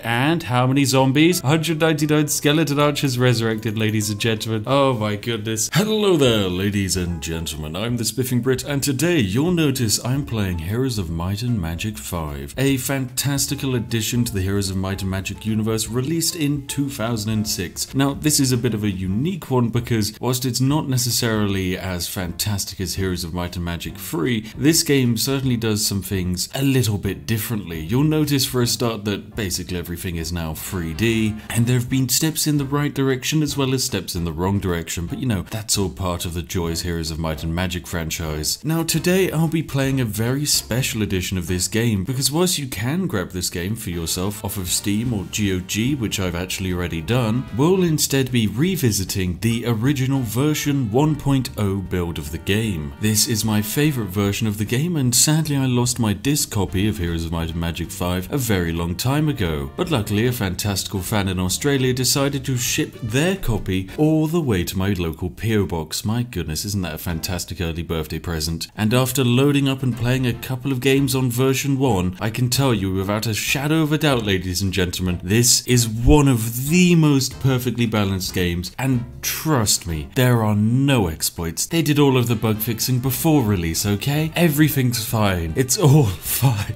And how many zombies? 199 skeleton archers resurrected, ladies and gentlemen. Oh my goodness. Hello there, ladies and gentlemen. I'm the Spiffing Brit, and today you'll notice I'm playing Heroes of Might and Magic 5, a fantastical addition to the Heroes of Might and Magic universe released in 2006. Now, this is a bit of a unique one because whilst it's not necessarily as fantastic as Heroes of Might and Magic 3, this game certainly does some things a little bit differently. You'll notice for a start that basically everything is now 3D, and there have been steps in the right direction as well as steps in the wrong direction, but you know, that's all part of the joys Heroes of Might and Magic franchise. Now today I'll be playing a very special edition of this game, because whilst you can grab this game for yourself off of Steam or GOG, which I've actually already done, we'll instead be revisiting the original version 1.0 build of the game. This is my favourite version of the game, and sadly I lost my disc copy of Heroes of Might and Magic 5 a very long time ago, but luckily a fantastical fan in Australia decided to ship their copy all the way to my local PO box. My goodness, isn't that a fantastic early birthday present? And after loading up and playing a couple of games on version 1, I can tell you without a shadow of a doubt, ladies and gentlemen, this is one of the most perfectly balanced games, and trust me, there are no exploits. They did all of the bug fixing before release, okay? Everything's fine. It's all fine.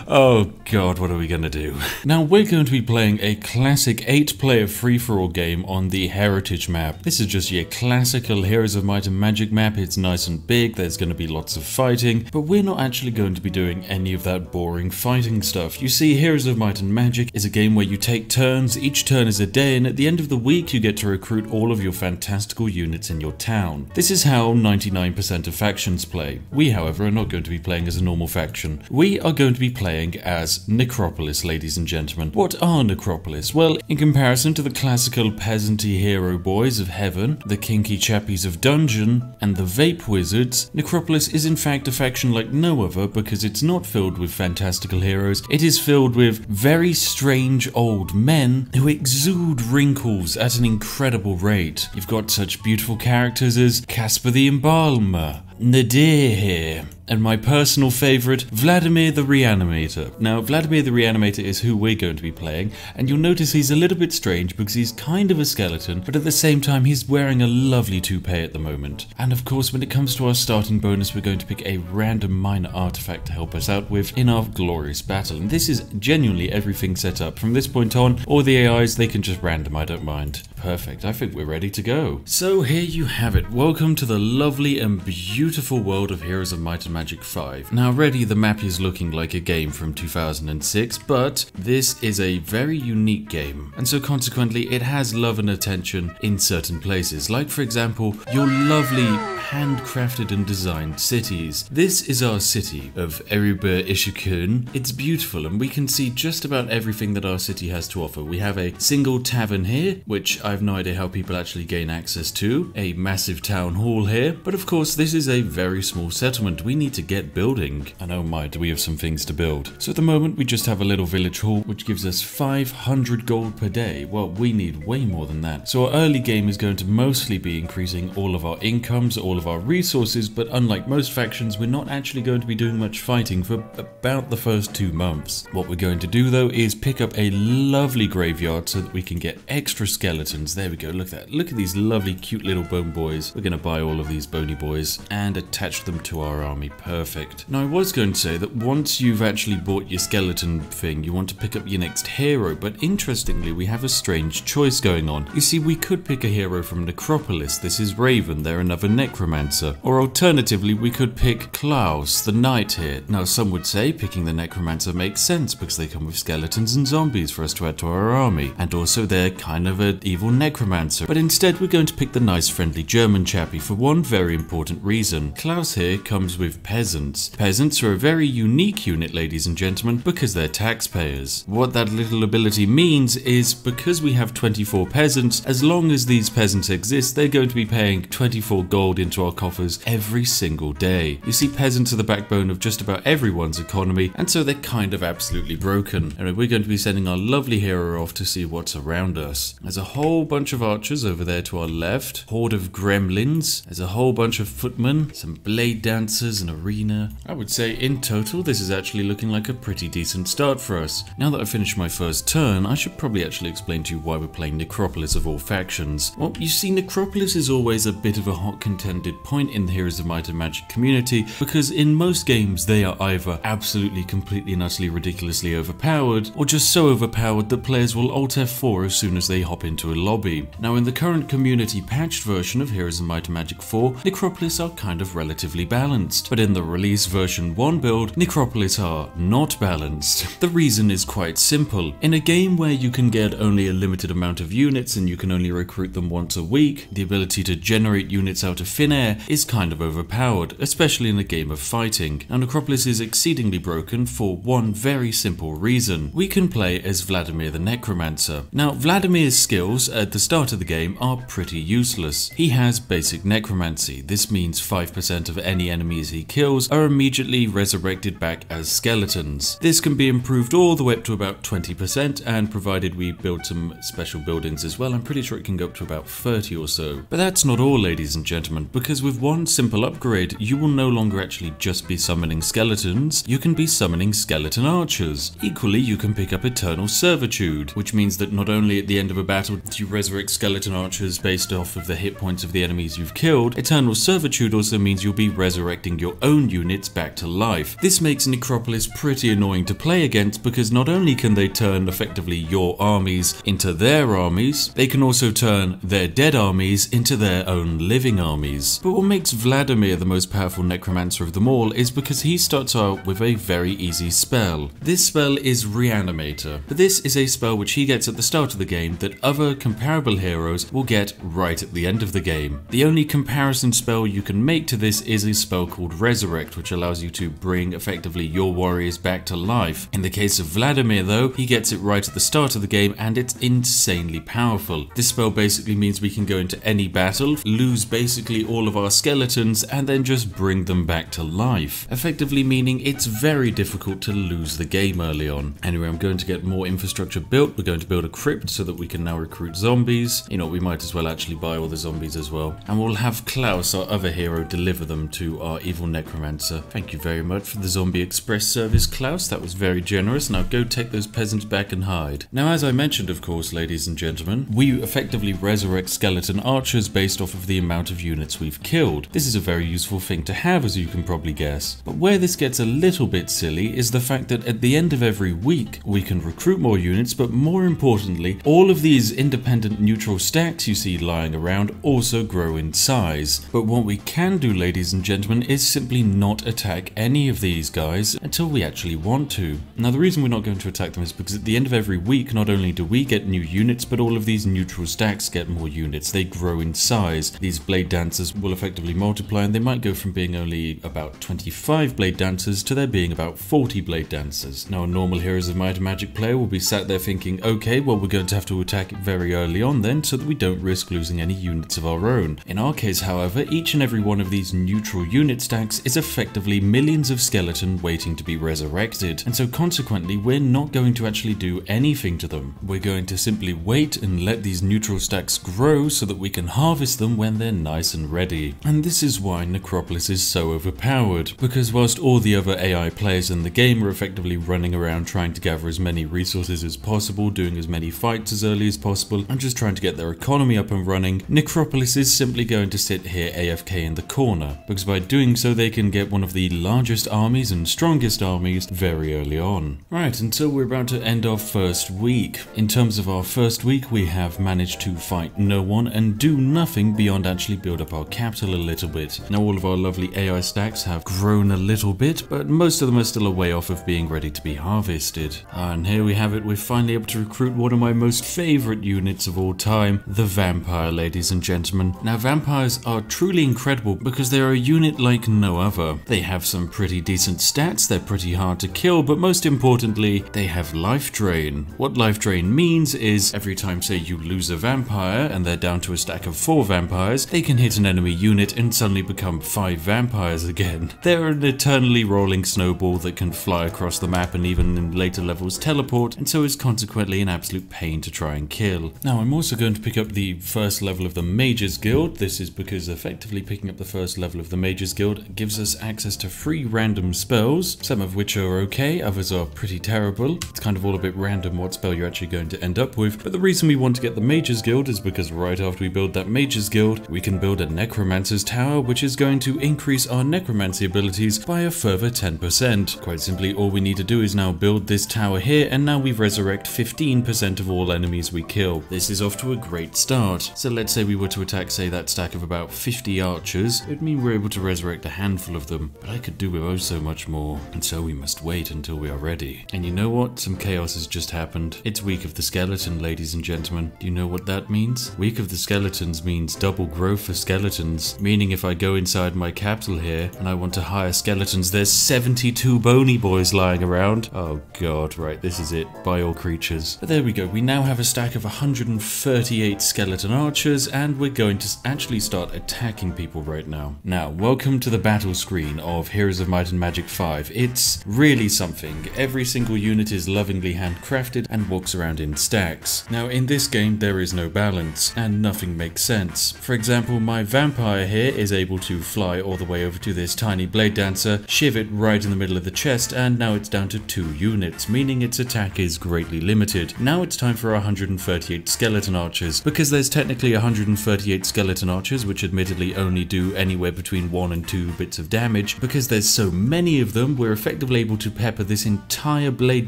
Oh god, what are we gonna do? Now we're going to be playing a classic 8-player free-for-all game on the Heritage map. This is just your classical Heroes of Might and Magic map. It's nice and big, there's going to be lots of fighting, but we're not actually going to be doing any of that boring fighting stuff. You see, Heroes of Might and Magic is a game where you take turns, each turn is a day, and at the end of the week you get to recruit all of your fantastical units in your town. This is how 99% of factions play. We, however, are not going to be playing as a normal faction. We are going to be playing as Necropolis, ladies and gentlemen. What are Necropolis? Well, in comparison to the classical peasanty hero boys of Heaven, the kinky chappies of Dungeon, and the vape wizards, Necropolis is in fact a faction like no other because it's not filled with fantastical heroes. It is filled with very strange old men who exude wrinkles at an incredible rate. You've got such beautiful characters as Casper the Embalmer, Nadir here, and my personal favourite, Vladimir the Reanimator. Now, Vladimir the Reanimator is who we're going to be playing, and you'll notice he's a little bit strange because he's kind of a skeleton, but at the same time he's wearing a lovely toupee at the moment. And of course, when it comes to our starting bonus, we're going to pick a random minor artifact to help us out with in our glorious battle. And this is genuinely everything set up. From this point on, all the AIs, they can just random, I don't mind. Perfect, I think we're ready to go. So here you have it. Welcome to the lovely and beautiful world of Heroes of Might and Magic 5. Now already the map is looking like a game from 2006, but this is a very unique game, and so consequently it has love and attention in certain places, like for example your lovely handcrafted and designed cities. This is our city of Eruber Ishikun. It's beautiful and we can see just about everything that our city has to offer. We have a single tavern here, which I have no idea how people actually gain access to, a massive town hall here, but of course this is a very small settlement. We need to get building, and oh my, do we have some things to build. So at the moment we just have a little village hall which gives us 500 gold per day. Well, we need way more than that. So our early game is going to mostly be increasing all of our incomes, all of our resources, but unlike most factions we're not actually going to be doing much fighting for about the first 2 months. What we're going to do though is pick up a lovely graveyard so that we can get extra skeletons. There we go, look at that. Look at these lovely cute little bone boys. We're going to buy all of these bony boys and attach them to our army. Perfect. Now I was going to say that once you've actually bought your skeleton thing, you want to pick up your next hero, but interestingly we have a strange choice going on. You see, we could pick a hero from Necropolis. This is Raven, they're another necromancer. Or alternatively we could pick Klaus, the knight here. Now some would say picking the necromancer makes sense because they come with skeletons and zombies for us to add to our army, and also they're kind of an evil necromancer. But instead we're going to pick the nice friendly German chappie for one very important reason. Klaus here comes with peasants. Peasants are a very unique unit, ladies and gentlemen, because they're taxpayers. What that little ability means is because we have 24 peasants, as long as these peasants exist, they're going to be paying 24 gold into our coffers every single day. You see, peasants are the backbone of just about everyone's economy, and so they're kind of absolutely broken. Anyway, we're going to be sending our lovely hero off to see what's around us. There's a whole bunch of archers over there to our left, horde of gremlins, there's a whole bunch of footmen, some blade dancers, and a arena. I would say in total this is actually looking like a pretty decent start for us. Now that I've finished my first turn, I should probably actually explain to you why we're playing Necropolis of all factions. Well, you see, Necropolis is always a bit of a hot contended point in the Heroes of Might and Magic community, because in most games they are either absolutely, completely and utterly ridiculously overpowered, or just so overpowered that players will Alt F4 as soon as they hop into a lobby. Now in the current community patched version of Heroes of Might and Magic 4, Necropolis are kind of relatively balanced, but in the release version 1 build, Necropolis are not balanced. The reason is quite simple. In a game where you can get only a limited amount of units and you can only recruit them once a week, the ability to generate units out of thin air is kind of overpowered, especially in a game of fighting. Now Necropolis is exceedingly broken for one very simple reason. We can play as Vladimir the Necromancer. Now Vladimir's skills at the start of the game are pretty useless. He has basic necromancy. This means 5% of any enemies he kills are immediately resurrected back as skeletons. This can be improved all the way up to about 20%, and provided we build some special buildings as well, I'm pretty sure it can go up to about 30 or so. But that's not all, ladies and gentlemen, because with one simple upgrade, you will no longer actually just be summoning skeletons, you can be summoning skeleton archers. Equally, you can pick up Eternal Servitude, which means that not only at the end of a battle do you resurrect skeleton archers based off of the hit points of the enemies you've killed, Eternal Servitude also means you'll be resurrecting your own units back to life. This makes Necropolis pretty annoying to play against, because not only can they turn effectively your armies into their armies, they can also turn their dead armies into their own living armies. But what makes Vladimir the most powerful necromancer of them all is because he starts out with a very easy spell. This spell is Reanimator, but this is a spell which he gets at the start of the game that other comparable heroes will get right at the end of the game. The only comparison spell you can make to this is a spell called Resurrect, which allows you to bring effectively your warriors back to life. In the case of Vladimir though, he gets it right at the start of the game and it's insanely powerful. This spell basically means we can go into any battle, lose basically all of our skeletons, and then just bring them back to life. Effectively meaning it's very difficult to lose the game early on. Anyway, I'm going to get more infrastructure built. We're going to build a crypt so that we can now recruit zombies. You know, we might as well actually buy all the zombies as well. And we'll have Klaus, our other hero, deliver them to our evil necromancer. Thank you very much for the zombie express service, Klaus. That was very generous. Now go take those peasants back and hide. Now, as I mentioned, of course, ladies and gentlemen, we effectively resurrect skeleton archers based off of the amount of units we've killed. This is a very useful thing to have, as you can probably guess. But where this gets a little bit silly is the fact that at the end of every week, we can recruit more units, but more importantly, all of these independent neutral stacks you see lying around also grow in size. But what we can do, ladies and gentlemen, is simply not attack any of these guys until we actually want to. Now, the reason we're not going to attack them is because at the end of every week, not only do we get new units, but all of these neutral stacks get more units. They grow in size. These blade dancers will effectively multiply, and they might go from being only about 25 blade dancers to there being about 40 blade dancers. Now, a normal Heroes of Might and Magic player will be sat there thinking, okay, well, we're going to have to attack it very early on then, so that we don't risk losing any units of our own. In our case, however, each and every one of these neutral unit stacks is effectively millions of skeleton waiting to be resurrected, and so consequently, we're not going to actually do anything to them. We're going to simply wait and let these neutral stacks grow so that we can harvest them when they're nice and ready. And this is why Necropolis is so overpowered, because whilst all the other AI players in the game are effectively running around trying to gather as many resources as possible, doing as many fights as early as possible, and just trying to get their economy up and running, Necropolis is simply going to sit here AFK in the corner, because by doing so they can get one of the largest armies and strongest armies very early on. Right, and so we're about to end our first week. In terms of our first week, we have managed to fight no one and do nothing beyond actually build up our capital a little bit. Now all of our lovely AI stacks have grown a little bit, but most of them are still a way off of being ready to be harvested. And here we have it, we're finally able to recruit one of my most favourite units of all time, the Vampire, ladies and gentlemen. Now vampires are truly incredible because they're a unit like no other. They have some pretty decent stats, they're pretty hard to kill, but most importantly, they have life drain. What life drain means is every time, say, you lose a vampire and they're down to a stack of 4 vampires, they can hit an enemy unit and suddenly become 5 vampires again. They're an eternally rolling snowball that can fly across the map and even in later levels teleport, and so is consequently an absolute pain to try and kill. Now I'm also going to pick up the first level of the Mages Guild. This is because effectively picking up the first level of the Mages Guild gives us access to free random spells, some of which are okay, others are pretty terrible. It's kind of all a bit random what spell you're actually going to end up with, but the reason we want to get the Mages Guild is because right after we build that Mages Guild, we can build a Necromancer's Tower, which is going to increase our necromancy abilities by a further 10%. Quite simply, all we need to do is now build this tower here, and now we resurrect 15% of all enemies we kill. This is off to a great start. So let's say we were to attack, say, that stack of about 50 archers. It would mean we're able to resurrect a handful of them, but I could do with oh so much more, and so we must wait until we are ready. And you know what? Some chaos has just happened. It's Week of the Skeleton, ladies and gentlemen. Do you know what that means? Week of the Skeletons means double growth for skeletons, meaning if I go inside my capital here and I want to hire skeletons, there's 72 bony boys lying around. Oh god, right, this is it. Buy all creatures. But there we go, we now have a stack of 138 skeleton archers, and we're going to actually start attacking people right now. Now, welcome to the battle screen of Heroes of Might and Magic 5. It's really something. Every single unit is lovingly handcrafted and walks around in stacks. Now, in this game, there is no balance, and nothing makes sense. For example, my vampire here is able to fly all the way over to this tiny blade dancer, shiv it right in the middle of the chest, and now it's down to 2 units, meaning its attack is greatly limited. Now it's time for 138 skeleton archers, because there's technically 138 skeleton archers, which admittedly only do anywhere between 1 and 2 bits of damage. Because there's so many of them, we're effectively able to pepper this entire blade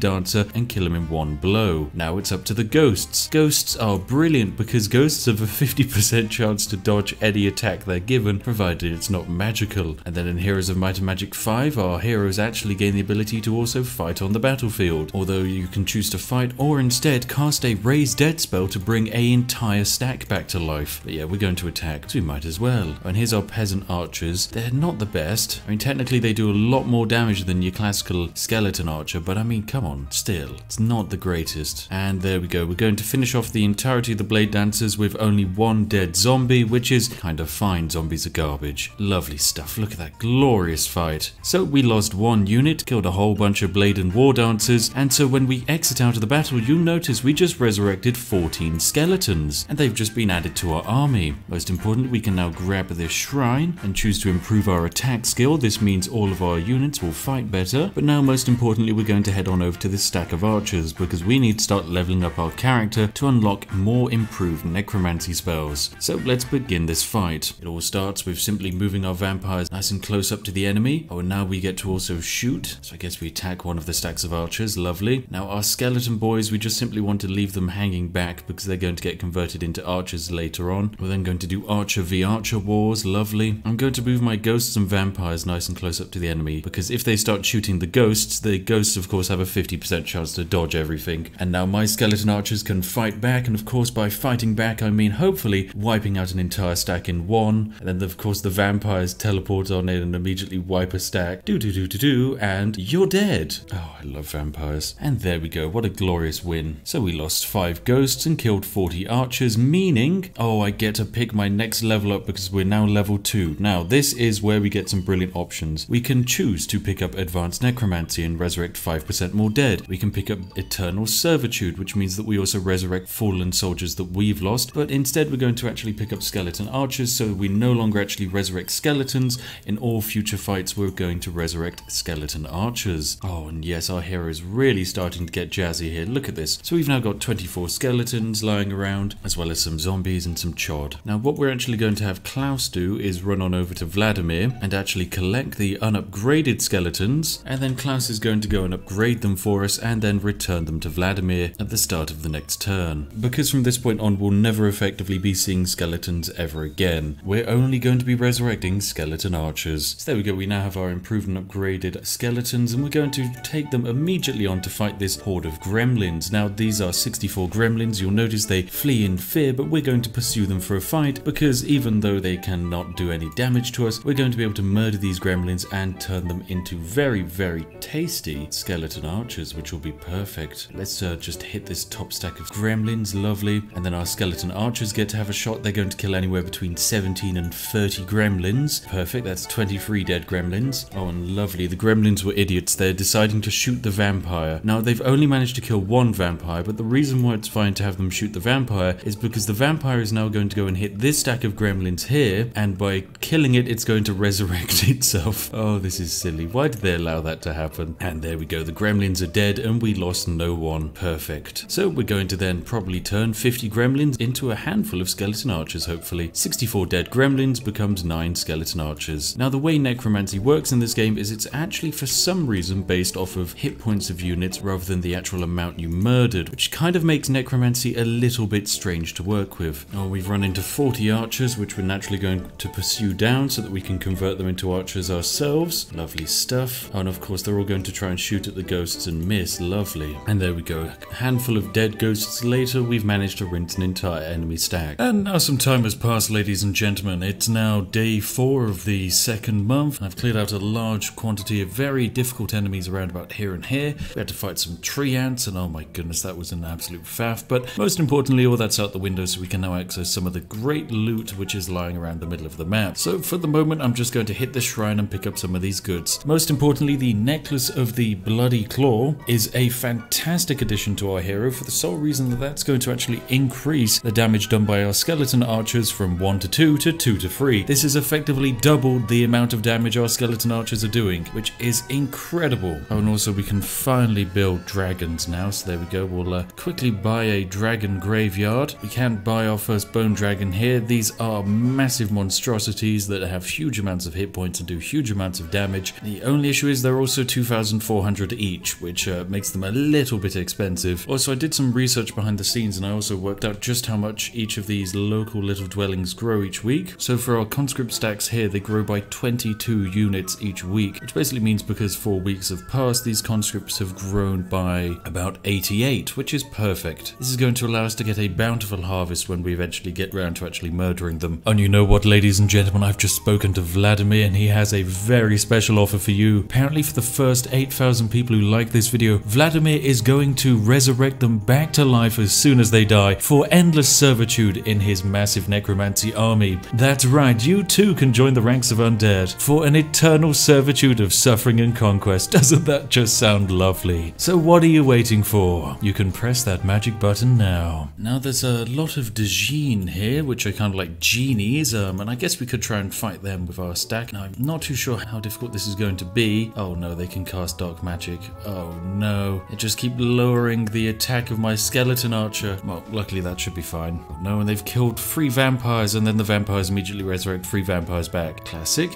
dancer and kill him in one blow. Now it's up to the ghosts. Ghosts are brilliant because ghosts have a 50% chance to dodge any attack they're given, provided it's not magical. And then in Heroes of Might and Magic 5, our heroes actually gain the ability to also fight on the battlefield, although you can choose to fight or instead cast a Raise Dead spell to bring an entire stack back to life. But yeah, we're going to attack, so we might as well. And here's our peasant archers. They're not the best. I mean, technically they do a lot more damage than your classical skeleton archer, but I mean, come on, still, it's not the greatest. And there we go, we're going to finish off the entirety of the blade dancers with only 1 dead zombie, which is kind of fine. Zombies are garbage. Lovely stuff. Look at that glorious fight. So we lost 1 unit, killed a whole bunch of blade and war dancers, and so when we exit out of the battle, you'll notice we just resurrected 14 skeletons, and they've just been added to our army. Most importantly, we can now grab this shrine and choose to improve our attack skill. This means all of our units will fight better, but now most importantly, we're going to head on over to this stack of archers, because we need to start leveling up our character to unlock more improved necromancy spells. So let's begin this fight. It all starts with simply moving our vampires nice and close up to the enemy. Oh, and now we get to also shoot. So I guess we attack one of the stacks of archers. Lovely. Now our skeleton boys, we just simply want to leave them hanging back because they're going to get converted into archers later on. We're then going to do archer v archer wars. Lovely. I'm going to move my ghosts and vampires nice and close up to the enemy, because if they start shooting the ghosts of course have a 50% chance to dodge everything. And now my skeleton archers can fight back, and of course by fighting back I mean hopefully wiping out an entire stack in one. And then of course the vampires teleport on in and immediately wipe a stack. And you're dead. Oh, I love vampires. And there we go, what a glorious win. So we lost 5 ghosts and killed 40 archers, meaning, oh, I get to pick my next level up because we're now level 2. Now this is where we get some brilliant options. We can choose to pick up advanced necromancy and resurrect 5% more dead. We can pick up eternal servitude, which means that we also resurrect fallen soldiers that we've lost, but instead we're going to actually pick up skeleton archers, so we no longer actually resurrect skeletons. In all future fights we're going to resurrect skeleton archers. Oh, and yes, our hero is really starting to get jazzy here. Look at this. So we've now got 24 skeletons lying around, as well as some zombies and some chod. Now what we're actually going to have Klaus do is run on over to Vladimir and actually collect the unupgraded skeletons, and then Klaus is going to go and upgrade them for us and then return them to Vladimir at the start of the next turn. Because from this point on we'll never effectively be seeing skeletons ever again. We're only going to be resurrecting skeleton archers. So there we go, we now have our improved and upgraded skeletons, and we're going to take them immediately on to fight this horde of gremlins. Now these are 64 gremlins. You'll notice they flee in fear, but we're going to pursue them for a fight, because even though they cannot do any damage to us, we're going to be able to murder these gremlins and turn them into very, very tasty skeleton archers, which will be perfect. Let's just hit this top stack of gremlins. Lovely. And then our skeleton archers get to have a shot. They're going to kill anywhere between 17 and 30 gremlins. Perfect, that's 23 dead gremlins. Oh, and lovely, the gremlins were idiots. They're deciding to shoot the vampire. Now they've only managed to kill 1 vampire, but the reason why it's fine to have them shoot the vampire is because the vampire is now going to go and hit this stack of gremlins here, and by killing it, it's going to resurrect resurrect itself. Oh, this is silly. Why did they allow that to happen? And there we go. The gremlins are dead and we lost no one. Perfect. So we're going to then probably turn 50 gremlins into a handful of skeleton archers, hopefully. 64 dead gremlins becomes 9 skeleton archers. Now, the way necromancy works in this game is it's actually for some reason based off of hit points of units rather than the actual amount you murdered, which kind of makes necromancy a little bit strange to work with. Oh, we've run into 40 archers, which we're naturally going to pursue down so that we can convert them into archers ourselves. Lovely stuff. Oh, and of course they're all going to try and shoot at the ghosts and miss. Lovely. And there we go. A handful of dead ghosts later, we've managed to rinse an entire enemy stack. And now some time has passed, ladies and gentlemen. It's now day 4 of the second month. I've cleared out a large quantity of very difficult enemies around about here and here. We had to fight some tree ants, and oh my goodness, that was an absolute faff. But most importantly, all that's out the window, so we can now access some of the great loot which is lying around the middle of the map. So for the moment, I'm just going to hit the shrine and pick up some of these goods. Most importantly, the necklace of the bloody claw is a fantastic addition to our hero for the sole reason that that's going to actually increase the damage done by our skeleton archers from 1 to 2 to 2 to 3. This has effectively doubled the amount of damage our skeleton archers are doing, which is incredible. Oh, and also we can finally build dragons now, so there we go. We'll quickly buy a dragon graveyard. We can buy our first bone dragon here. These are massive monstrosities that have huge amounts of hit points and do huge amounts of damage. The only issue is they're also 2,400 each, which makes them a little bit expensive. Also, I did some research behind the scenes and I also worked out just how much each of these local little dwellings grow each week. So for our conscript stacks here, they grow by 22 units each week, which basically means because 4 weeks have passed, these conscripts have grown by about 88, which is perfect. This is going to allow us to get a bountiful harvest when we eventually get round to actually murdering them. And you know what, ladies and gentlemen, I've just spoken to Vladimir and he has a very special offer for you. Apparently for the first 8,000 people who like this video, Vladimir is going to resurrect them back to life as soon as they die for endless servitude in his massive necromancy army. That's right, you too can join the ranks of undead for an eternal servitude of suffering and conquest. Doesn't that just sound lovely? So what are you waiting for? You can press that magic button now. Now there's a lot of Djinn here, which are kind of like genies, and I guess we could try and fight them with our stack. Now I'm not too sure how difficult this is going to be. Oh no, they can cast dark magic. Oh no, it just keep lowering the attack of my skeleton archer. Well, luckily that should be fine. Oh no, and they've killed 3 vampires and then the vampires immediately resurrect 3 vampires back. Classic.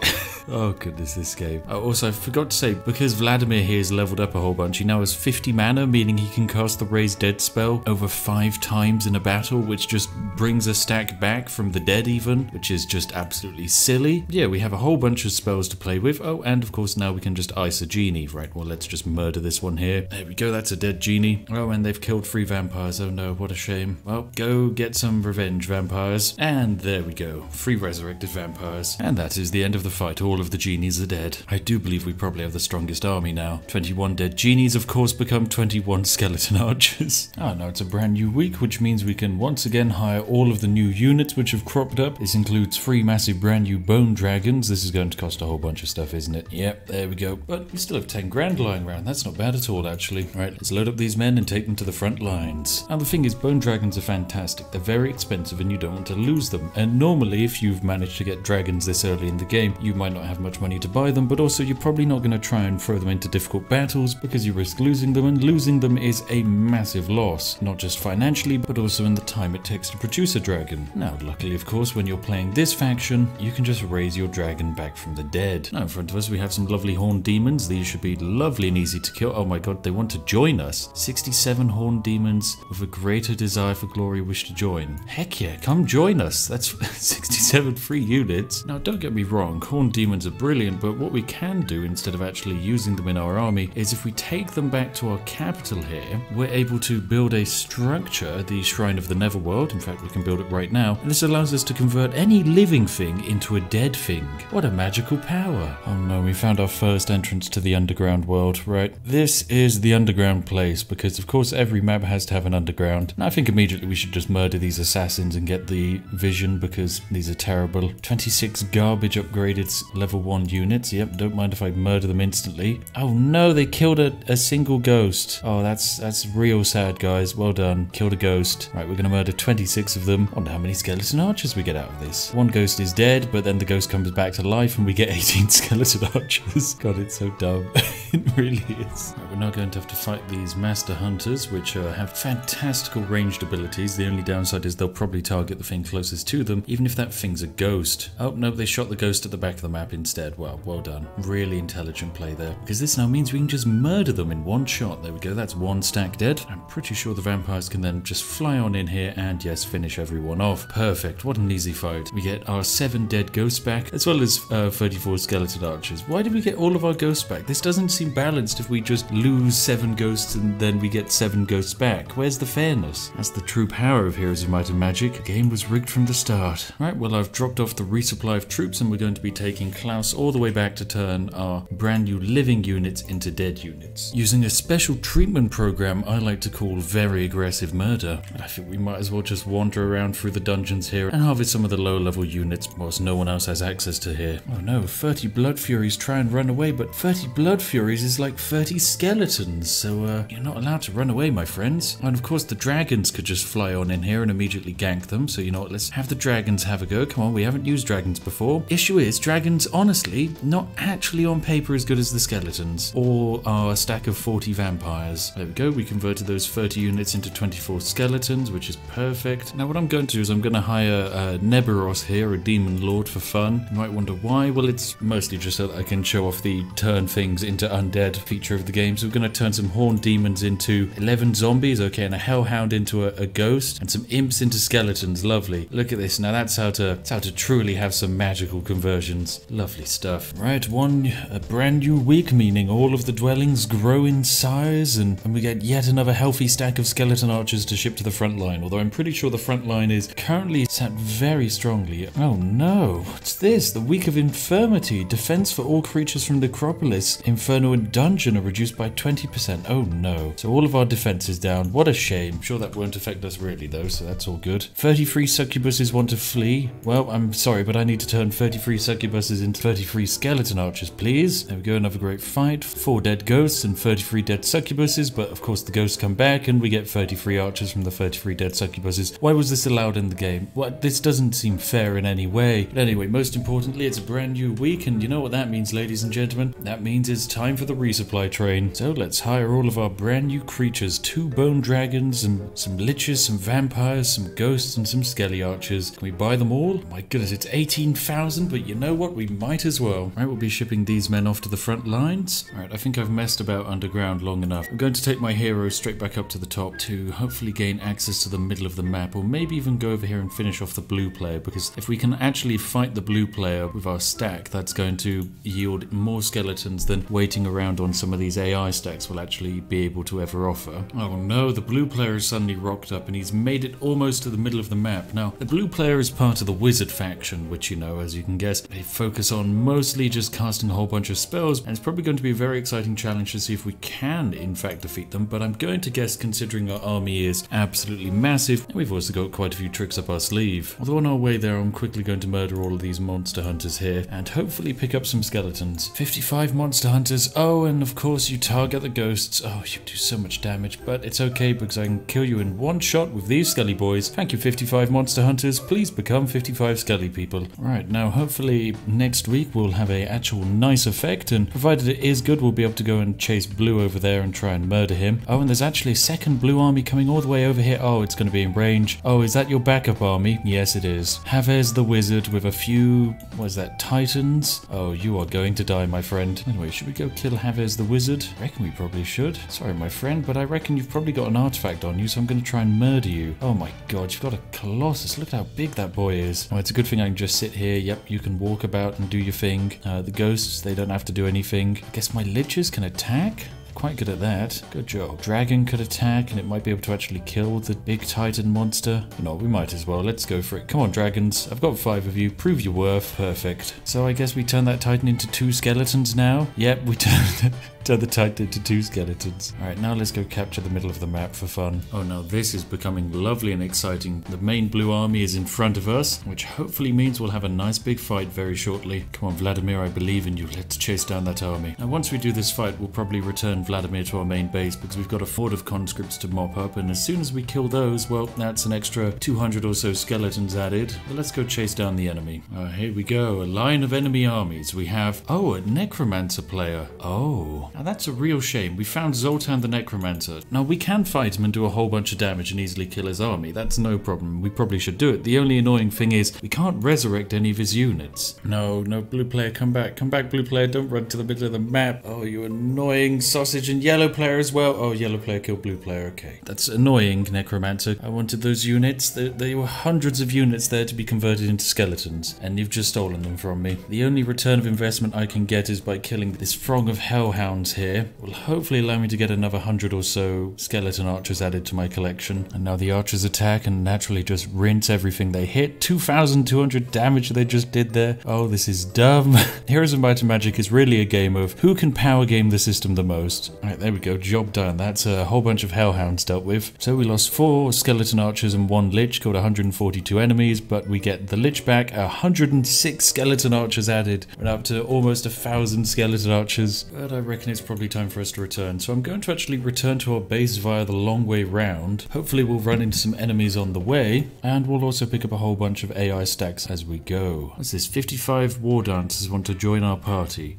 Oh goodness, this game. Oh, also, I forgot to say, because Vladimir here is leveled up a whole bunch, he now has 50 mana, meaning he can cast the Raise Dead spell over 5 times in a battle, which just brings a stack back from the dead even, which is just absolutely silly. Yeah, we have a whole bunch of spells to play with. Oh, and of course now we can just ice a genie. Right, well, let's just murder this one here. There we go, that's a dead genie. Oh, and they've killed 3 vampires. Oh no, what a shame. Well, go get some revenge, vampires. And there we go, 3 resurrected vampires. And that is the end of the fight. All of the genies are dead. I do believe we probably have the strongest army now. 21 dead genies, of course, become 21 skeleton archers. Oh, now it's a brand new week, which means we can once again hire all of the new units which have cropped up. This includes 3 massive brand new bone dragons. This is going to cost a whole bunch of stuff, isn't it? Yep, there we go. But we still have 10 grand lying around. That's not bad at all, actually. Right, let's load up these men and take them to the front lines. Now, the thing is, bone dragons are fantastic. They're very expensive and you don't want to lose them. And normally, if you've managed to get dragons this early in the game, you might not have much money to buy them, but also you're probably not going to try and throw them into difficult battles because you risk losing them, and losing them is a massive loss, not just financially, but also in the time it takes to produce a dragon. Now, luckily, of course, when you're playing this faction, you can just raise your dragon back from the dead. Now, in front of us, we have some lovely horned demons. These should be lovely and easy to kill. Oh my god, they want to join us. 67 horned demons with a greater desire for glory wish to join. Heck yeah, come join us. That's 67 free units. Now, don't get me wrong, horned demons are brilliant, but what we can do instead of actually using them in our army is if we take them back to our capital here, we're able to build a structure, the Shrine of the Netherworld. In fact, we can build it right now, and this allows us to convert any living thing into a dead thing. What a magical power. Oh no, we found our first entrance to the underground world. Right, this is the underground place, because of course every map has to have an underground, and I think immediately we should just murder these assassins and get the vision, because these are terrible. 26 garbage upgraded level 1 units. Yep, don't mind if I murder them instantly. Oh no, they killed a single ghost. Oh, that's real sad, guys. Well done. Killed a ghost. Right, we're gonna murder 26 of them. I wonder how many skeleton archers we get out of this. 1 ghost is dead, but then the ghost comes back back to life and we get 18 skeleton archers. God, it's so dumb. It really is. Right, we're now going to have to fight these master hunters, which have fantastical ranged abilities. The only downside is they'll probably target the thing closest to them, even if that thing's a ghost. Oh, no, they shot the ghost at the back of the map instead. Well done. Really intelligent play there. Because this now means we can just murder them in one shot. There we go, that's one stack dead. I'm pretty sure the vampires can then just fly on in here and, yes, finish everyone off. Perfect, what an easy fight. We get our 7 dead ghosts back, as well as 34 skeleton archers. Why did we get all of our ghosts back? This doesn't seem balanced if we just lose 7 ghosts and then we get 7 ghosts back. Where's the fairness? That's the true power of Heroes of Might and Magic. The game was rigged from the start. Right, well, I've dropped off the resupply of troops and we're going to be taking Klaus all the way back to turn our brand new living units into dead units. Using a special treatment program I like to call very aggressive murder. I think we might as well just wander around through the dungeons here and harvest some of the lower level units whilst no one else has access to here. Oh no, 30 Blood Furies try and run away, but 30 Blood Furies is like 30 skeletons, so you're not allowed to run away, my friends. And of course the dragons could just fly on in here and immediately gank them, so you know what, let's have the dragons have a go. Come on, we haven't used dragons before. Issue is, dragons, honestly, not actually on paper as good as the skeletons, or our stack of 40 vampires. There we go, we converted those 30 units into 24 skeletons, which is perfect. Now what I'm going to do is I'm going to hire Neberos here, a demon lord, for fun. You might wonder why. Well, it's mostly just so that I can show off the turn things into undead feature of the game. So we're going to turn some horned demons into 11 zombies, okay, and a hellhound into a ghost, and some imps into skeletons. Lovely. Look at this. Now that's how to truly have some magical conversions. Lovely stuff. Right, a brand new week, meaning all of the dwellings grow in size, and we get yet another healthy stack of skeleton archers to ship to the front line. Although I'm pretty sure the front line is currently sat very strongly. Oh no, what's this? The week of infirmity. Defense for all creatures from Necropolis, Inferno and Dungeon are reduced by 20%. Oh no. So all of our defense is down. What a shame. I'm sure that won't affect us really though, so that's all good. 33 succubuses want to flee. Well, I'm sorry, but I need to turn 33 succubuses into 33 skeleton archers, please. There we go, another great fight. 4 dead ghosts and 33 dead succubuses, but of course the ghosts come back and we get 33 archers from the 33 dead succubuses. Why was this allowed in the game? What? This doesn't seem fair in any way. But anyway, most importantly, it's a brand new week, and you know what that means, ladies and gentlemen? That means it's time for the resupply train. So let's hire all of our brand new creatures. 2 bone dragons, and some liches, some vampires, some ghosts, and some skelly archers. Can we buy them all? My goodness, it's 18,000, but you know what? We might as well. Right, we'll be shipping these men off to the front lines. Alright, I think I've messed about underground long enough. I'm going to take my heroes straight back up to the top to hopefully gain access to the middle of the map, or maybe even go over here and finish off the blue player, because if we can actually fight the blue player with our stack, that's going to yield more skeletons than waiting around on some of these AI stacks will actually be able to ever offer. Oh no, the blue player has suddenly rocked up and he's made it almost to the middle of the map. Now, the blue player is part of the wizard faction, which, you know, as you can guess, they focus on mostly just casting a whole bunch of spells, and it's probably going to be a very exciting challenge to see if we can in fact defeat them, but I'm going to guess, considering our army is absolutely massive, and we've also got quite a few tricks up our sleeve. Although on our way there, I'm quickly going to murder all of these monster hunters here, and hopefully pick up some skeletons. 55 monster hunters. Oh, and of course you target the ghosts. Oh, you do so much damage, but it's okay because I can kill you in one shot with these skelly boys. Thank you, 55 monster hunters. Please become 55 skelly people. Right, now hopefully next week we'll have a actual nice effect, and provided it is good, we'll be able to go and chase Blue over there and try and murder him. Oh, and there's actually a second blue army coming all the way over here. Oh, it's going to be in range. Oh, is that your backup army? Yes, it is. Havez the wizard with a few, what is that, titans? Oh, you are going to die, my friend. Anyway, should we go kill Havez the wizard? I reckon we probably should. Sorry, my friend, but I reckon you've probably got an artifact on you, so I'm going to try and murder you. Oh my god, you've got a colossus. Look at how big that boy is. Oh, it's a good thing I can just sit here. Yep, you can walk about and do your thing. The ghosts, they don't have to do anything. I guess my liches can attack? Quite good at that. Good job. Dragon could attack, and it might be able to actually kill the big titan monster. You know, we might as well. Let's go for it. Come on, dragons. I've got 5 of you. Prove your worth. Perfect. So I guess we turn that titan into 2 skeletons now. Yep, we turned Turn the Titan into 2 skeletons. Alright, now let's go capture the middle of the map for fun. Oh no, this is becoming lovely and exciting. The main blue army is in front of us, which hopefully means we'll have a nice big fight very shortly. Come on, Vladimir, I believe in you. Let's chase down that army. Now, once we do this fight, we'll probably return Vladimir to our main base because we've got a horde of conscripts to mop up, and as soon as we kill those, well, that's an extra 200 or so skeletons added. But let's go chase down the enemy. Here we go. A line of enemy armies. We have, oh, a necromancer player. Oh, now that's a real shame. We found Zoltan the necromancer. Now, we can fight him and do a whole bunch of damage and easily kill his army. That's no problem. We probably should do it. The only annoying thing is we can't resurrect any of his units. No, blue player, come back. Come back, blue player. Don't run to the middle of the map. Oh, you annoying sausage. And yellow player as well. Oh, yellow player killed blue player. Okay. That's annoying, necromancer. I wanted those units. There were hundreds of units there to be converted into skeletons, and you've just stolen them from me. The only return of investment I can get is by killing this throng of hellhounds here. Will hopefully allow me to get another 100 or so skeleton archers added to my collection. And now the archers attack and naturally just rinse everything they hit. 2,200 damage they just did there. Oh, this is dumb. Heroes of Might and Magic is really a game of who can power game the system the most. Alright, there we go. Job done. That's a whole bunch of hellhounds dealt with. So we lost 4 skeleton archers and 1 lich, killed 142 enemies, but we get the lich back, 106 skeleton archers added. We're up to almost 1,000 skeleton archers, but I reckon it's probably time for us to return. So I'm going to actually return to our base via the long way round. Hopefully we'll run into some enemies on the way, and we'll also pick up a whole bunch of AI stacks as we go. What's this? 55 war dancers want to join our party.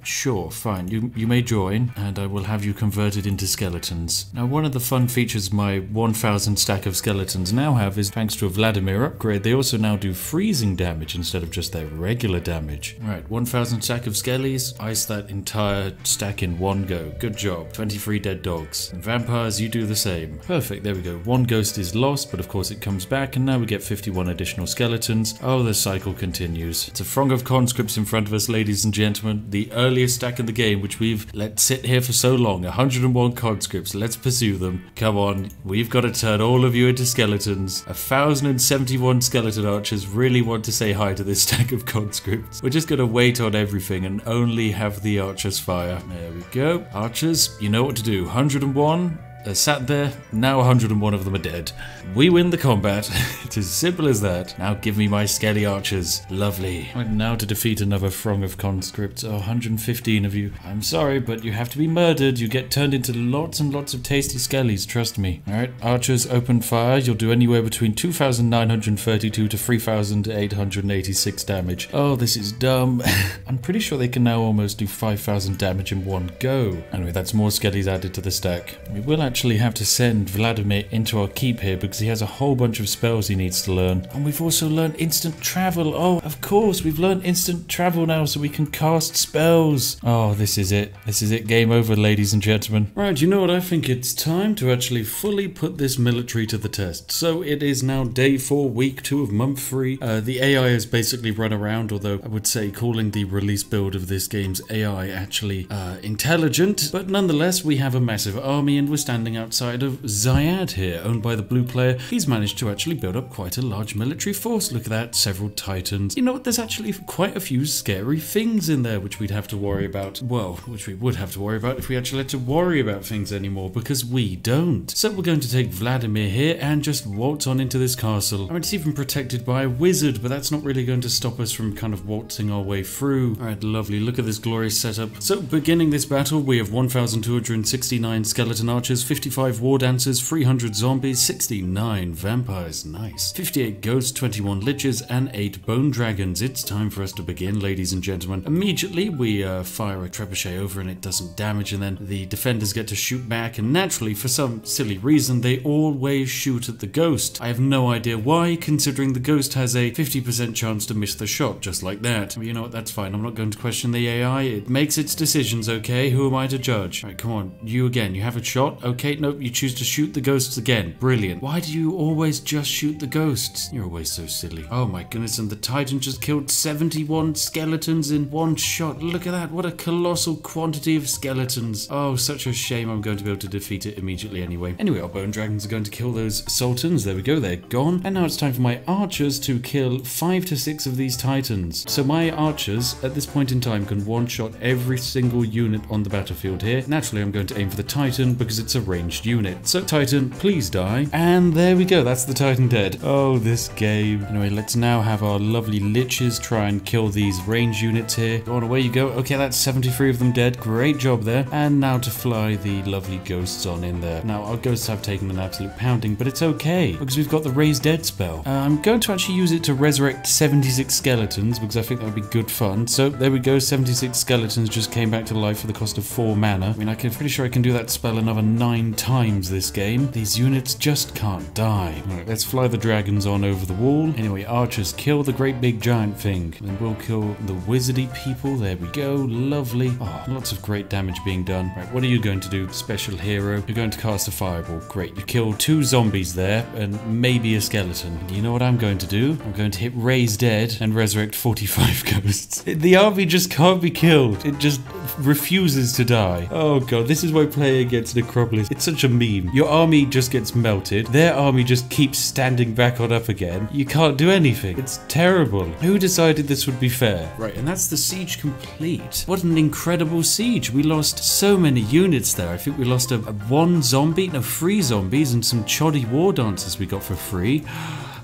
Sure, fine. You may join, and I will have you converted into skeletons. Now, one of the fun features my 1,000 stack of skeletons now have is, thanks to a Vladimir upgrade, they also now do freezing damage instead of just their regular damage. Right, 1,000 stack of skellies, ice that entire stack in one go. Good job. 23 dead dogs. And vampires, you do the same. Perfect, there we go. 1 ghost is lost, but of course it comes back, and now we get 51 additional skeletons. Oh, the cycle continues. It's a throng of conscripts in front of us, ladies and gentlemen. The earliest stack in the game, which we've let sit here for so long. 101 conscripts. Let's pursue them. Come on, we've got to turn all of you into skeletons. 1,071 skeleton archers really want to say hi to this stack of conscripts. We're just going to wait on everything and only have the archers fire. There we go. Archers, you know what to do. 101. Sat there, now 101 of them are dead. We win the combat. It's as simple as that. Now give me my skelly archers. Lovely. And now to defeat another throng of conscripts. Oh, 115 of you. I'm sorry, but you have to be murdered. You get turned into lots and lots of tasty skellies, trust me. Alright, archers, open fire. You'll do anywhere between 2,932 to 3,886 damage. Oh, this is dumb. I'm pretty sure they can now almost do 5,000 damage in one go. Anyway, that's more skellies added to the stack. We will actually have to send Vladimir into our keep here because he has a whole bunch of spells he needs to learn. And we've also learned instant travel. Oh, of course, we've learned instant travel now so we can cast spells. Oh, this is it. This is it. Game over, ladies and gentlemen. Right, you know what? I think it's time to actually fully put this military to the test. So it is now day 4, week 2 of month 3. The AI has basically run around, although I would say calling the release build of this game's AI actually intelligent. But nonetheless, we have a massive army and we're standing outside of Zyad here, owned by the blue player. He's managed to actually build up quite a large military force. Look at that, several titans. You know what, there's actually quite a few scary things in there which we'd have to worry about. Well, which we would have to worry about if we actually had to worry about things anymore, because we don't. So we're going to take Vladimir here and just waltz on into this castle. I mean, it's even protected by a wizard, but that's not really going to stop us from kind of waltzing our way through. Alright, lovely. Look at this glorious setup. So beginning this battle, we have 1,269 skeleton archers, 55 war dancers, 300 zombies, 69 vampires, nice, 58 ghosts, 21 liches, and 8 bone dragons. It's time for us to begin, ladies and gentlemen. Immediately, we fire a trebuchet over and it doesn't damage, and then the defenders get to shoot back, and naturally, for some silly reason, they always shoot at the ghost. I have no idea why, considering the ghost has a 50% chance to miss the shot, just like that. But you know what, that's fine. I'm not going to question the AI. It makes its decisions, okay? Who am I to judge? Alright, come on. You again. You have a shot? Okay. Okay, nope, you choose to shoot the ghosts again. Brilliant. Why do you always just shoot the ghosts? You're always so silly. Oh my goodness, and the Titan just killed 71 skeletons in one shot. Look at that. What a colossal quantity of skeletons. Oh, such a shame I'm going to be able to defeat it immediately anyway. Anyway, our bone dragons are going to kill those sultans. There we go, they're gone. And now it's time for my archers to kill 5 to 6 of these Titans. So my archers, at this point in time, can one-shot every single unit on the battlefield here. Naturally, I'm going to aim for the Titan because it's a ranged unit. So Titan, please die. And there we go, that's the Titan dead. Oh, this game. Anyway, let's now have our lovely liches try and kill these range units here. Go on, away you go. Okay, that's 73 of them dead. Great job there. And now to fly the lovely ghosts on in there. Now, our ghosts have taken an absolute pounding, but it's okay because we've got the Raise Dead spell. I'm going to actually use it to resurrect 76 skeletons because I think that would be good fun. So there we go, 76 skeletons just came back to life for the cost of 4 mana. I mean, I'm pretty sure I can do that spell another 9 times this game. These units just can't die. Alright, let's fly the dragons on over the wall. Anyway, archers, kill the great big giant thing. And we'll kill the wizardy people. There we go. Lovely. Oh, lots of great damage being done. Right, what are you going to do, special hero? You're going to cast a fireball. Great. You killed 2 zombies there and maybe a skeleton. You know what I'm going to do? I'm going to hit Raise Dead and resurrect 45 ghosts. The army just can't be killed. It just refuses to die. Oh god, this is why playing against Necropolis, it's such a meme. Your army just gets melted. Their army just keeps standing back on up again. You can't do anything. It's terrible. Who decided this would be fair? Right, and that's the siege complete. What an incredible siege. We lost so many units there. I think we lost a 1 zombie, no 3 zombies and some choddy war dancers we got for free.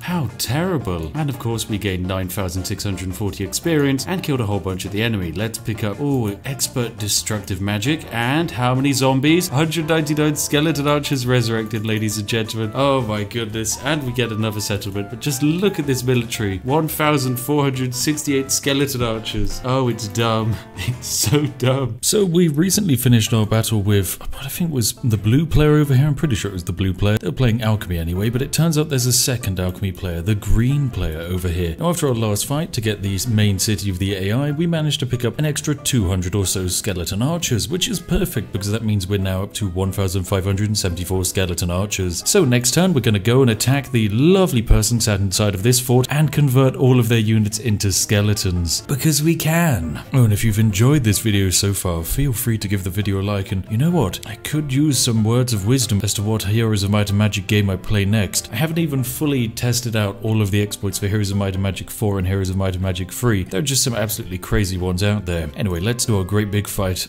How terrible. And of course we gained 9,640 experience and killed a whole bunch of the enemy. Let's pick up, expert destructive magic. And how many zombies? 199 skeleton archers resurrected, ladies and gentlemen. Oh my goodness. And we get another settlement. But just look at this military. 1,468 skeleton archers. Oh, it's dumb. It's so dumb. So we recently finished our battle with, what I think was the blue player over here. I'm pretty sure it was the blue player. They were playing alchemy anyway, but it turns out there's a second alchemy player, the green player over here. Now, after our last fight to get the main city of the AI, we managed to pick up an extra 200 or so skeleton archers, which is perfect because that means we're now up to 1,574 skeleton archers. So next turn, we're going to go and attack the lovely person sat inside of this fort and convert all of their units into skeletons. Because we can. Oh, and if you've enjoyed this video so far, feel free to give the video a like, and you know what? I could use some words of wisdom as to what Heroes of Might and Magic game I play next. I haven't even fully tested out all of the exploits for Heroes of Might and Magic 4 and Heroes of Might and Magic 3. There are just some absolutely crazy ones out there. Anyway, let's do our great big fight.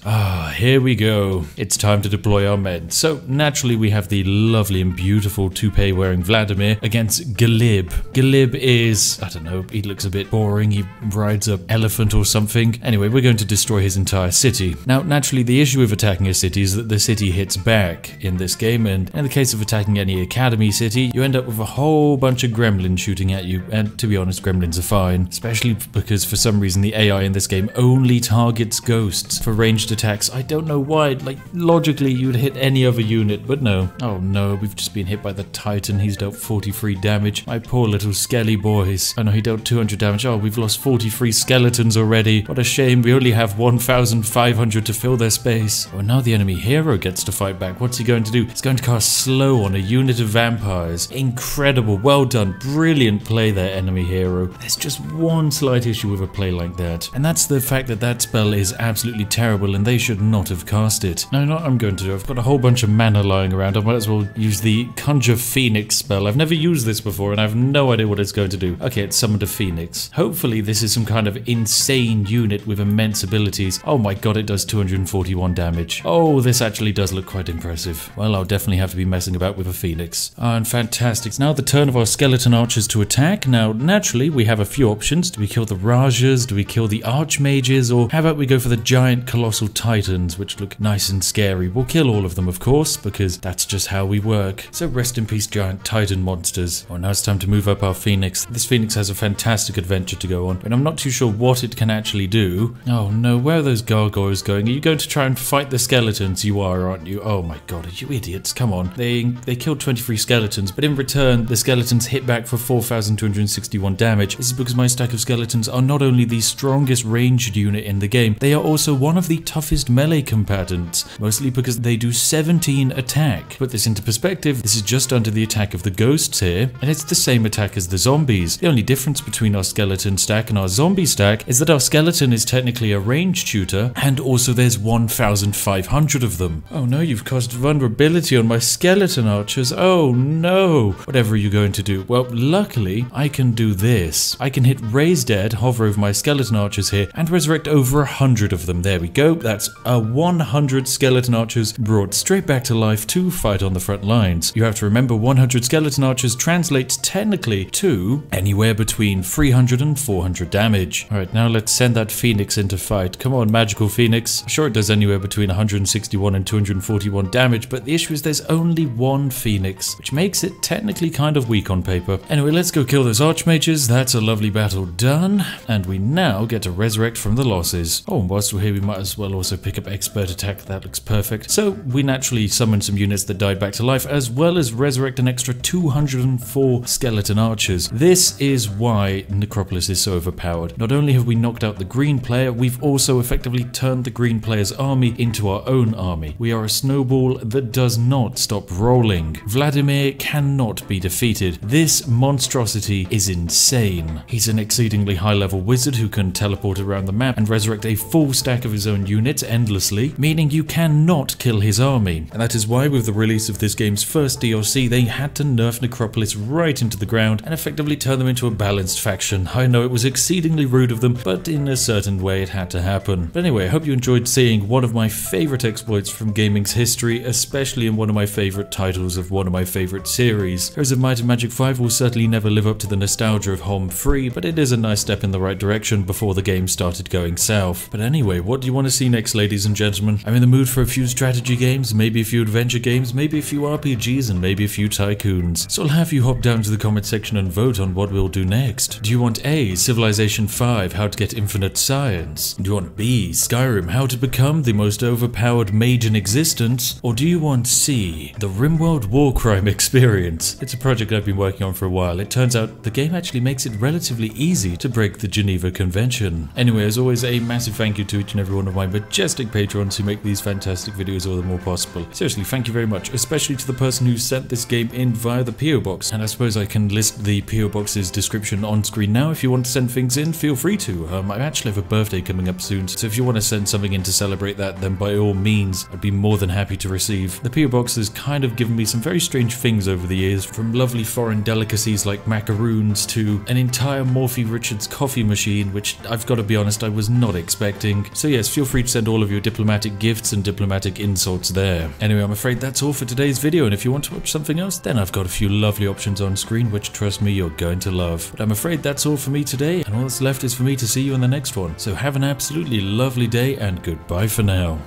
Here we go. It's time to deploy our men. So naturally we have the lovely and beautiful toupee wearing Vladimir against Glib. Glib is, I don't know, he looks a bit boring. He rides an elephant or something. Anyway, we're going to destroy his entire city. Now naturally the issue with attacking a city is that the city hits back in this game, and in the case of attacking any academy city, you end up with a whole bunch of gremlins shooting at you, and to be honest, gremlins are fine, especially because for some reason the AI in this game only targets ghosts for ranged attacks. I don't know why, like logically you'd hit any other unit, but no. Oh no, we've just been hit by the Titan. He's dealt 43 damage. My poor little skelly boys. Oh no, he dealt 200 damage. Oh, we've lost 43 skeletons already. What a shame, we only have 1,500 to fill their space. Oh, now the enemy hero gets to fight back. What's he going to do? He's going to cast slow on a unit of vampires. Incredible, well done, brilliant play there, enemy hero. There's just one slight issue with a play like that, and that's the fact that that spell is absolutely terrible and they should not have cast it. Now, what I'm going to do, I've got a whole bunch of mana lying around. I might as well use the Conjure Phoenix spell. I've never used this before and I have no idea what it's going to do. Okay, it's summoned a phoenix. Hopefully this is some kind of insane unit with immense abilities. Oh my god, it does 241 damage. Oh, this actually does look quite impressive. Well, I'll definitely have to be messing about with a phoenix. And fantastic. It's now the turn of our skeleton archers to attack. Now, naturally, we have a few options. Do we kill the Rajas? Do we kill the archmages? Or how about we go for the giant colossal titans, which look nice and scary? We'll kill all of them, of course, because that's just how we work. So rest in peace, giant titan monsters. Oh, now it's time to move up our phoenix. This phoenix has a fantastic adventure to go on, and I'm not too sure what it can actually do. Oh no, where are those gargoyles going? Are you going to try and fight the skeletons? You are, aren't you? Oh my god, are you idiots? Come on. They killed 23 skeletons, but in return, the skeletons hit back back for 4,261 damage. This is because my stack of skeletons are not only the strongest ranged unit in the game, they are also one of the toughest melee combatants, mostly because they do 17 attack. Put this into perspective, this is just under the attack of the ghosts here, and it's the same attack as the zombies. The only difference between our skeleton stack and our zombie stack is that our skeleton is technically a ranged shooter, and also there's 1,500 of them. Oh no, you've caused vulnerability on my skeleton archers. Oh no! Whatever are you going to do? Well, luckily, I can do this. I can hit raise dead, hover over my skeleton archers here, and resurrect over 100 of them. There we go. That's 100 skeleton archers brought straight back to life to fight on the front lines. You have to remember 100 skeleton archers translates technically to anywhere between 300 and 400 damage. Alright, now let's send that phoenix into fight. Come on, magical phoenix. Sure, it does anywhere between 161 and 241 damage, but the issue is there's only one phoenix, which makes it technically kind of weak on paper. Anyway, let's go kill those archmages. That's a lovely battle done, and we now get to resurrect from the losses. Oh, and whilst we're here, we might as well also pick up expert attack. That looks perfect. So we naturally summon some units that died back to life, as well as resurrect an extra 204 skeleton archers. This is why Necropolis is so overpowered. Not only have we knocked out the green player, we've also effectively turned the green player's army into our own army. We are a snowball that does not stop rolling. Vladimir cannot be defeated. This monstrosity is insane. He's an exceedingly high-level wizard who can teleport around the map and resurrect a full stack of his own units endlessly, meaning you cannot kill his army. And that is why with the release of this game's first DLC, they had to nerf Necropolis right into the ground and effectively turn them into a balanced faction. I know it was exceedingly rude of them, but in a certain way it had to happen. But anyway, I hope you enjoyed seeing one of my favorite exploits from gaming's history, especially in one of my favorite titles of one of my favorite series. Heroes of Might and Magic 5 will certainly never live up to the nostalgia of Home Free, but it is a nice step in the right direction before the game started going south. But anyway, what do you want to see next, ladies and gentlemen? I'm in the mood for a few strategy games, maybe a few adventure games, maybe a few RPGs, and maybe a few tycoons. So I'll have you hop down to the comment section and vote on what we'll do next. Do you want A, Civilization 5, how to get infinite science? Do you want B, Skyrim, how to become the most overpowered mage in existence? Or do you want C, the RimWorld Warcrime experience? It's a project I've been working on for a while. It turns out the game actually makes it relatively easy to break the Geneva Convention. Anyway, as always, a massive thank you to each and every one of my majestic patrons who make these fantastic videos all the more possible. Seriously, thank you very much, especially to the person who sent this game in via the PO Box. And I suppose I can list the PO Box's description on screen now. If you want to send things in, feel free to. I actually have a birthday coming up soon, so if you want to send something in to celebrate that, then by all means, I'd be more than happy to receive. The PO Box has kind of given me some very strange things over the years, from lovely foreign delicacies like macaroons to an entire Morphy Richards coffee machine, which I've got to be honest, I was not expecting. So yes, feel free to send all of your diplomatic gifts and diplomatic insults there. Anyway, I'm afraid that's all for today's video, and if you want to watch something else, then I've got a few lovely options on screen, which trust me, you're going to love. But I'm afraid that's all for me today, and all that's left is for me to see you in the next one. So have an absolutely lovely day, and goodbye for now.